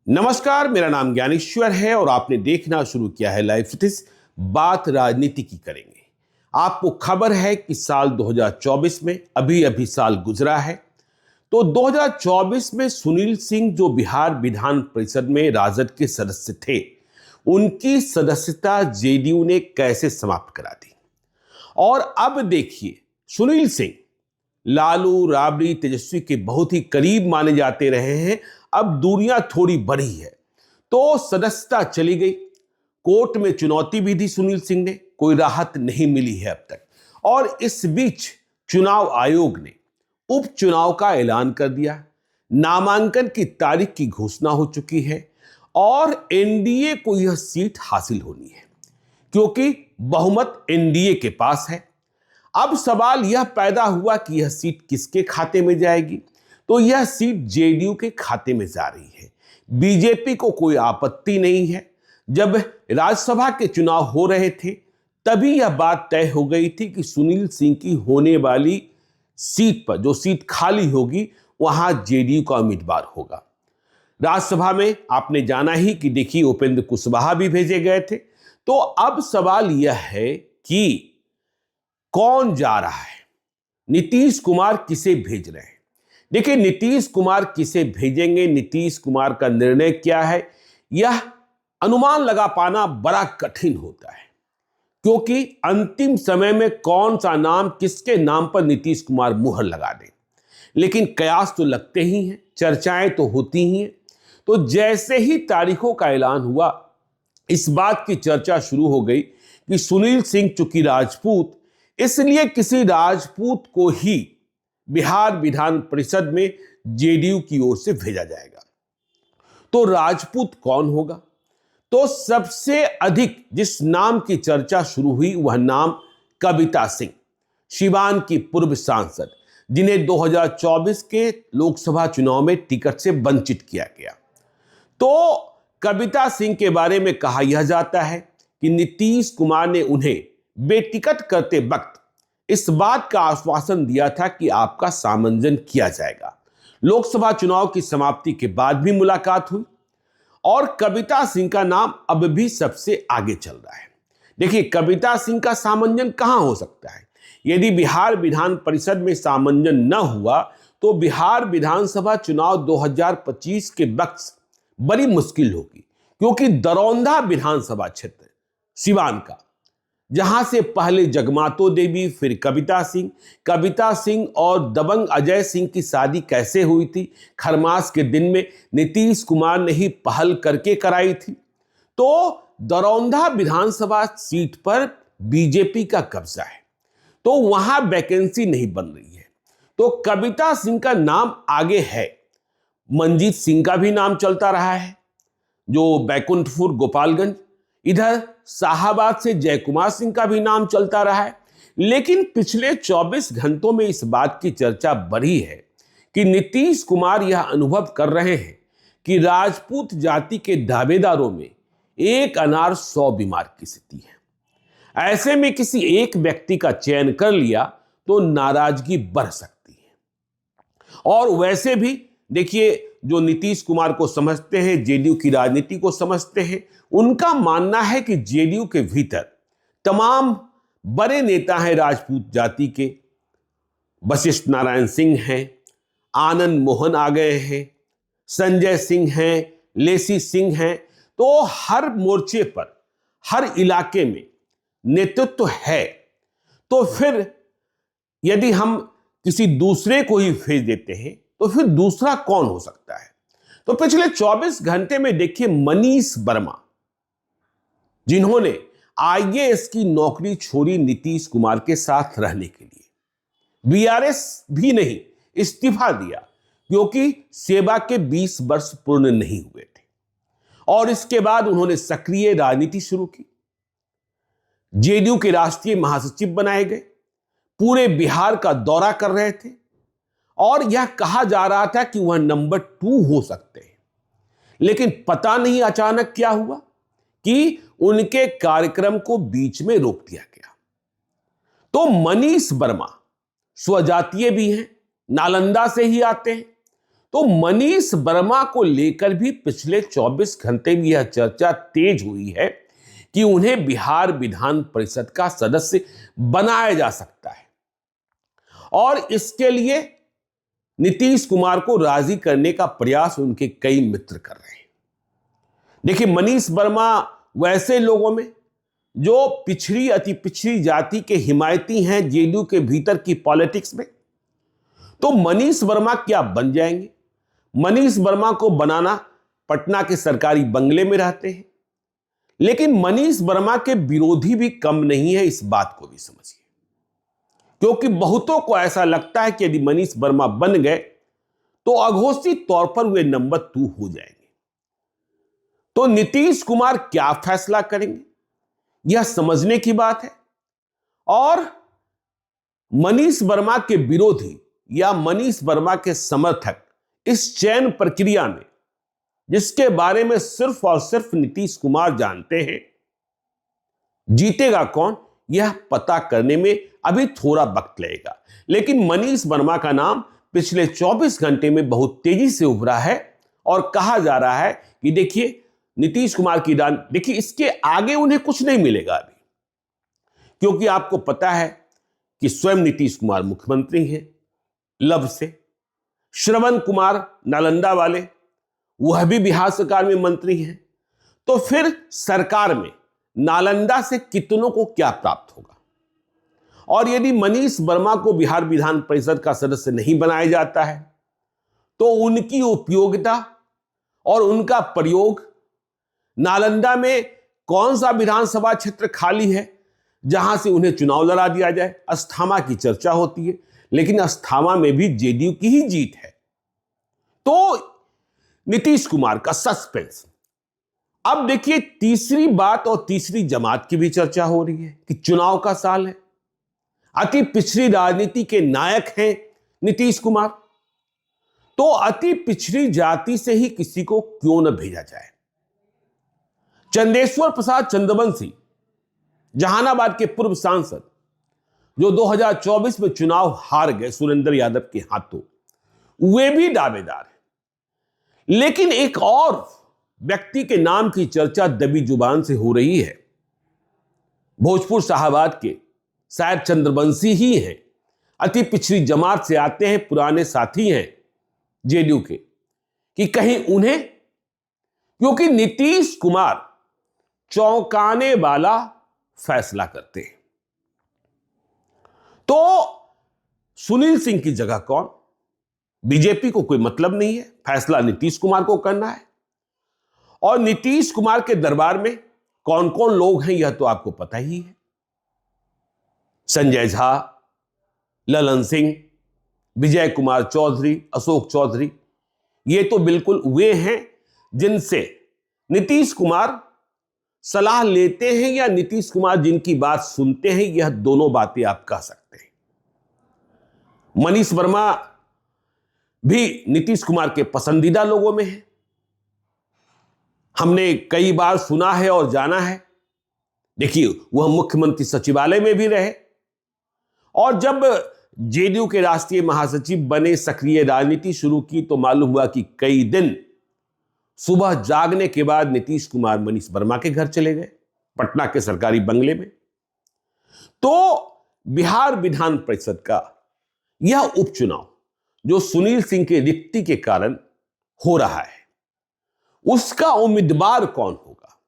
नमस्कार, मेरा नाम ज्ञानेश्वर है और आपने देखना शुरू किया है लाइव फिटिस। बात राजनीति की करेंगे। आपको खबर है कि साल 2024 में अभी अभी साल गुजरा है, तो 2024 में सुनील सिंह जो बिहार विधान परिषद में राजद के सदस्य थे, उनकी सदस्यता जेडीयू ने कैसे समाप्त करा दी। और अब देखिए, सुनील सिंह लालू, राबड़ी, तेजस्वी के बहुत ही करीब माने जाते रहे हैं। अब दूरियां थोड़ी बढ़ी है तो सदस्यता चली गई। कोर्ट में चुनौती भी दी सुनील सिंह ने, कोई राहत नहीं मिली है अब तक। और इस बीच चुनाव आयोग ने उपचुनाव का ऐलान कर दिया। नामांकन की तारीख की घोषणा हो चुकी है और एनडीए को यह सीट हासिल होनी है क्योंकि बहुमत एनडीए के पास है। अब सवाल यह पैदा हुआ कि यह सीट किसके खाते में जाएगी, तो यह सीट जेडीयू के खाते में जा रही है। बीजेपी को कोई आपत्ति नहीं है। जब राज्यसभा के चुनाव हो रहे थे तभी यह बात तय हो गई थी कि सुनील सिंह की होने वाली सीट पर, जो सीट खाली होगी, वहां जेडीयू का उम्मीदवार होगा। राज्यसभा में आपने जाना ही कि देखिए उपेंद्र कुशवाहा भी भेजे गए थे। तो अब सवाल यह है कि कौन जा रहा है, नीतीश कुमार किसे भेज रहे हैं। देखिए, नीतीश कुमार किसे भेजेंगे, नीतीश कुमार का निर्णय क्या है, यह अनुमान लगा पाना बड़ा कठिन होता है क्योंकि अंतिम समय में कौन सा नाम, किसके नाम पर नीतीश कुमार मुहर लगा दें। लेकिन कयास तो लगते ही हैं, चर्चाएं तो होती ही हैं। तो जैसे ही तारीखों का ऐलान हुआ, इस बात की चर्चा शुरू हो गई कि सुनील सिंह चूंकि राजपूत, इसलिए किसी राजपूत को ही बिहार विधान परिषद में जेडीयू की ओर से भेजा जाएगा। तो राजपूत कौन होगा? तो सबसे अधिक जिस नाम की चर्चा शुरू हुई वह नाम कविता सिंह, सिवान की पूर्व सांसद, जिन्हें 2024 के लोकसभा चुनाव में टिकट से वंचित किया गया। तो कविता सिंह के बारे में कहा यह जाता है कि नीतीश कुमार ने उन्हें बेटिकट करते वक्त इस बात का आश्वासन दिया था कि आपका सामंजन किया जाएगा। लोकसभा चुनाव की समाप्ति के बाद भी मुलाकात हुई और कविता सिंह का नाम अब भी सबसे आगे चल रहा है। देखिए, कविता सिंह का सामंजन कहां हो सकता है? यदि बिहार विधान परिषद में सामंजन न हुआ तो बिहार विधानसभा चुनाव 2025 के वक्त बड़ी मुश्किल होगी क्योंकि दरौंधा विधानसभा क्षेत्र सिवान का, जहां से पहले जगमातो देवी, फिर कविता सिंह और दबंग अजय सिंह की शादी कैसे हुई थी, खरमास के दिन में नीतीश कुमार ने ही पहल करके कराई थी। तो दरौंधा विधानसभा सीट पर बीजेपी का कब्जा है, तो वहां वैकेंसी नहीं बन रही है। तो कविता सिंह का नाम आगे है। मंजीत सिंह का भी नाम चलता रहा है, जो बैकुंठपुर गोपालगंज, इधर शाहाबाद से जयकुमार सिंह का भी नाम चलता रहा है। लेकिन पिछले 24 घंटों में इस बात की चर्चा बढ़ी है कि नीतीश कुमार यह अनुभव कर रहे हैं कि राजपूत जाति के दावेदारों में एक अनार 100 बीमार की स्थिति है। ऐसे में किसी एक व्यक्ति का चयन कर लिया तो नाराजगी बढ़ सकती है। और वैसे भी देखिए, जो नीतीश कुमार को समझते हैं, जेडीयू की राजनीति को समझते हैं, उनका मानना है कि जेडीयू के भीतर तमाम बड़े नेता हैं राजपूत जाति के। वशिष्ठ नारायण सिंह हैं, आनंद मोहन आ गए हैं, संजय सिंह हैं, लेसी सिंह हैं। तो हर मोर्चे पर, हर इलाके में नेतृत्व है। तो फिर यदि हम किसी दूसरे को ही भेज देते हैं तो फिर दूसरा कौन हो सकता है? तो पिछले 24 घंटे में देखिए, मनीष वर्मा, जिन्होंने आईएएस की नौकरी छोड़ी नीतीश कुमार के साथ रहने के लिए, बीआरएस भी नहीं, इस्तीफा दिया क्योंकि सेवा के 20 वर्ष पूर्ण नहीं हुए थे। और इसके बाद उन्होंने सक्रिय राजनीति शुरू की, जेडीयू के राष्ट्रीय महासचिव बनाए गए, पूरे बिहार का दौरा कर रहे थे और यह कहा जा रहा था कि वह नंबर 2 हो सकते हैं। लेकिन पता नहीं अचानक क्या हुआ कि उनके कार्यक्रम को बीच में रोक दिया गया। तो मनीष वर्मा स्वजातीय भी हैं, नालंदा से ही आते हैं, तो मनीष वर्मा को लेकर भी पिछले 24 घंटे में यह चर्चा तेज हुई है कि उन्हें बिहार विधान परिषद का सदस्य बनाया जा सकता है और इसके लिए नीतीश कुमार को राजी करने का प्रयास उनके कई मित्र कर रहे हैं। देखिए, मनीष वर्मा वैसे लोगों में जो अति पिछड़ी जाति के हिमायती हैं जेडीयू के भीतर की पॉलिटिक्स में, तो मनीष वर्मा क्या बन जाएंगे? मनीष वर्मा को बनाना पटना के सरकारी बंगले में रहते हैं, लेकिन मनीष वर्मा के विरोधी भी कम नहीं है, इस बात को भी समझिए, क्योंकि बहुतों को ऐसा लगता है कि यदि मनीष वर्मा बन गए तो अघोषित तौर पर वे नंबर 2 हो जाएंगे। तो नीतीश कुमार क्या फैसला करेंगे, यह समझने की बात है। और मनीष वर्मा के विरोधी या मनीष वर्मा के समर्थक इस चयन प्रक्रिया में, जिसके बारे में सिर्फ और सिर्फ नीतीश कुमार जानते हैं, जीतेगा कौन, यह पता करने में अभी थोड़ा वक्त लगेगा। लेकिन मनीष वर्मा का नाम पिछले 24 घंटे में बहुत तेजी से उभरा है और कहा जा रहा है कि देखिए नीतीश कुमार की देखिए इसके आगे उन्हें कुछ नहीं मिलेगा अभी, क्योंकि आपको पता है कि स्वयं नीतीश कुमार मुख्यमंत्री हैं लब से, श्रवण कुमार नालंदा वाले वह भी बिहार सरकार में मंत्री हैं, तो फिर सरकार में नालंदा से कितनों को क्या प्राप्त होगा? और यदि मनीष वर्मा को बिहार विधान परिषद का सदस्य नहीं बनाया जाता है तो उनकी उपयोगिता और उनका प्रयोग, नालंदा में कौन सा विधानसभा क्षेत्र खाली है जहां से उन्हें चुनाव लड़ा दिया जाए? अस्थामा की चर्चा होती है, लेकिन अस्थामा में भी जेडीयू की ही जीत है। तो नीतीश कुमार का सस्पेंस। अब देखिए, तीसरी बात और तीसरी जमात की भी चर्चा हो रही है कि चुनाव का साल है, अति पिछड़ी राजनीति के नायक हैं नीतीश कुमार, तो अति पिछड़ी जाति से ही किसी को क्यों न भेजा जाए? चंदेश्वर प्रसाद चंद्रवंशी, जहानाबाद के पूर्व सांसद, जो 2024 में चुनाव हार गए सुरेंद्र यादव के हाथों, वे भी दावेदार हैं। लेकिन एक और व्यक्ति के नाम की चर्चा दबी जुबान से हो रही है, भोजपुर शाहाबाद के शायद चंद्रवंशी ही हैं, अति पिछड़ी जमात से आते हैं, पुराने साथी हैं जेडीयू के, कि कहीं उन्हें, क्योंकि नीतीश कुमार चौंकाने वाला फैसला करते हैं। तो सुनील सिंह की जगह कौन? बीजेपी को कोई मतलब नहीं है, फैसला नीतीश कुमार को करना है। और नीतीश कुमार के दरबार में कौन कौन लोग हैं यह तो आपको पता ही है। संजय झा, ललन सिंह, विजय कुमार चौधरी, अशोक चौधरी, ये तो बिल्कुल वे हैं जिनसे नीतीश कुमार सलाह लेते हैं या नीतीश कुमार जिनकी बात सुनते हैं, यह दोनों बातें आप कह सकते हैं। मनीष वर्मा भी नीतीश कुमार के पसंदीदा लोगों में है, हमने कई बार सुना है और जाना है। देखिए, वह मुख्यमंत्री सचिवालय में भी रहे और जब जेडीयू के राष्ट्रीय महासचिव बने, सक्रिय राजनीति शुरू की, तो मालूम हुआ कि कई दिन सुबह जागने के बाद नीतीश कुमार मनीष वर्मा के घर चले गए, पटना के सरकारी बंगले में। तो बिहार विधान परिषद का यह उपचुनाव जो सुनील सिंह के रिक्ति के कारण हो रहा है, उसका उम्मीदवार कौन होगा?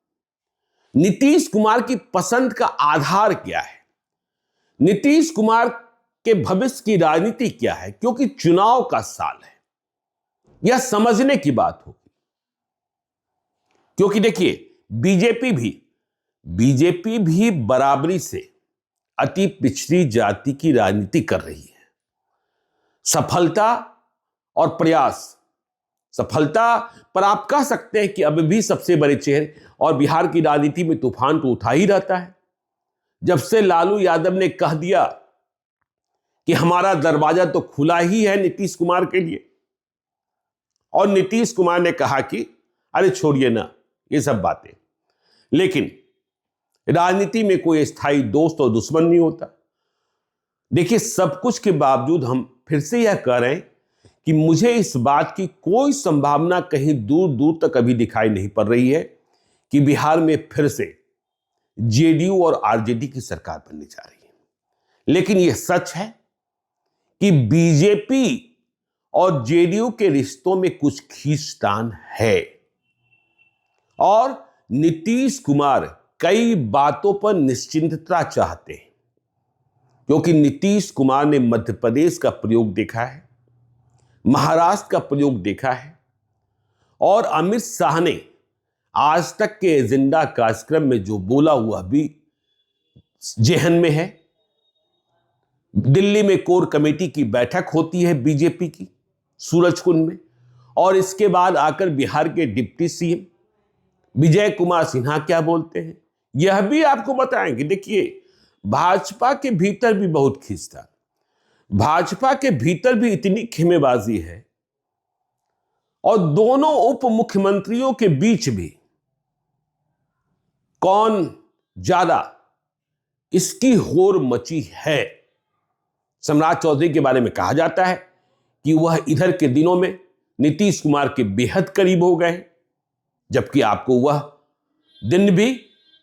नीतीश कुमार की पसंद का आधार क्या है? नीतीश कुमार के भविष्य की राजनीति क्या है? क्योंकि चुनाव का साल है, यह समझने की बात होगी। क्योंकि देखिए, बीजेपी भी बराबरी से अति पिछड़ी जाति की राजनीति कर रही है। सफलता और प्रयास, सफलता पर आप कह सकते हैं कि अब भी सबसे बड़े चेहरे, और बिहार की राजनीति में तूफान तो उठा ही रहता है। जब से लालू यादव ने कह दिया कि हमारा दरवाजा तो खुला ही है नीतीश कुमार के लिए, और नीतीश कुमार ने कहा कि अरे छोड़िए ना ये सब बातें, लेकिन राजनीति में कोई स्थायी दोस्त और दुश्मन नहीं होता। देखिए, सब कुछ के बावजूद हम फिर से यह कह रहे हैं कि मुझे इस बात की कोई संभावना कहीं दूर दूर तक अभी दिखाई नहीं पड़ रही है कि बिहार में फिर से जेडीयू और आरजेडी की सरकार बनने जा रही है। लेकिन यह सच है कि बीजेपी और जेडीयू के रिश्तों में कुछ खींचतान है और नीतीश कुमार कई बातों पर निश्चिंतता चाहते हैं, क्योंकि नीतीश कुमार ने मध्य प्रदेश का प्रयोग देखा है, महाराष्ट्र का प्रयोग देखा है और अमित शाह ने आज तक के एजेंडा कार्यक्रम में जो बोला हुआ भी जेहन में है। दिल्ली में कोर कमेटी की बैठक होती है बीजेपी की सूरजकुंड में, और इसके बाद आकर बिहार के डिप्टी सीएम विजय कुमार सिन्हा क्या बोलते हैं यह भी आपको बताएंगे। देखिए, भाजपा के भीतर भी बहुत खींचतान, भाजपा के भीतर भी इतनी खेमेबाजी है और दोनों उप मुख्यमंत्रियों के बीच भी कौन ज्यादा, इसकी होड़ मची है। सम्राट चौधरी के बारे में कहा जाता है कि वह इधर के दिनों में नीतीश कुमार के बेहद करीब हो गए, जबकि आपको वह दिन भी,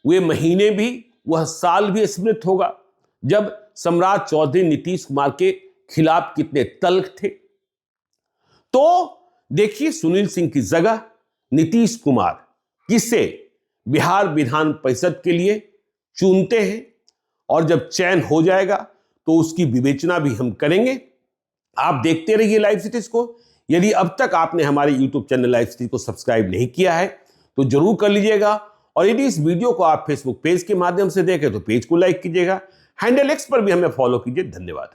वे महीने भी, वह साल भी स्मृत होगा जब सम्राट चौधरी नीतीश कुमार के खिलाफ कितने तल्ख थे। तो देखिए, सुनील सिंह की जगह नीतीश कुमार किसे बिहार विधान परिषद के लिए चुनते हैं, और जब चयन हो जाएगा तो उसकी विवेचना भी हम करेंगे। आप देखते रहिए लाइव सिटीज को। यदि अब तक आपने हमारे यूट्यूब चैनल लाइव सिटीज को सब्सक्राइब नहीं किया है तो जरूर कर लीजिएगा, और यदि इस वीडियो को आप फेसबुक पेज के माध्यम से देखें तो पेज को लाइक कीजिएगा। हैंडल एक्स पर भी हमें फॉलो कीजिए। धन्यवाद।